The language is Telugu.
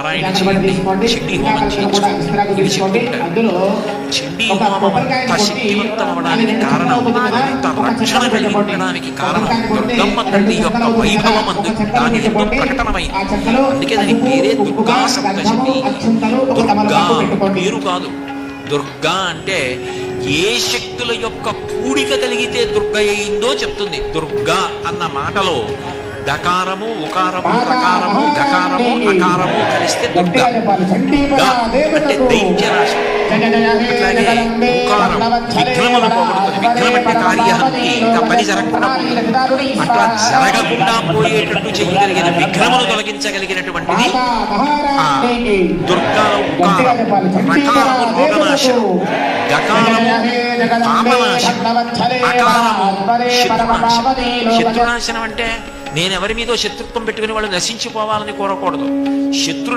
పారాయణ చేయండి, చండీ హోమం చేయించుకోండి, ఇవి చెప్తుంటారు. చండీ హోమం అంత శక్తివంతం అవడానికి కారణం, అంత రక్షణ కలిగి ఉండడానికి కారణం దుర్గమ్మ తల్లి యొక్క వైభవం దాని ఎంతో ప్రకటనమైంది. అందుకే దాని పేరే దుర్గా సప్తశతి. దుర్గా పేరు కాదు, దుర్గా అంటే ఏ శక్తుల యొక్క కూడిక కలిగితే దుర్గ అయిందో చెప్తుంది. దుర్గా అన్న మాటలో దకారము, ఉకారము, రకారము, గకారము, అకారము కలిస్తే దుర్గా. అంటే దైత్యనాశం. అట్లాగే ఉకారం విఘ్నములు పోగొడుతుంది. విఘ్నం అంటే కార్యహంతి, ఇంకా పని జరగకుండా పోతుంది. అట్లా జరగకుండా పోయేటట్టు చేయగలిగిన విఘ్నములు తొలగించగలిగినటువంటిది ఆ దుర్గాలో ఉకారం. రకారము రోగనాశం, గకారము పాపనాశం, అకారము శత్రునాశం. శత్రునాశనం అంటే నేనెవరి మీదో శత్రుత్వం పెట్టుకుని వాళ్ళు నశించిపోవాలని కోరకూడదు. శత్రు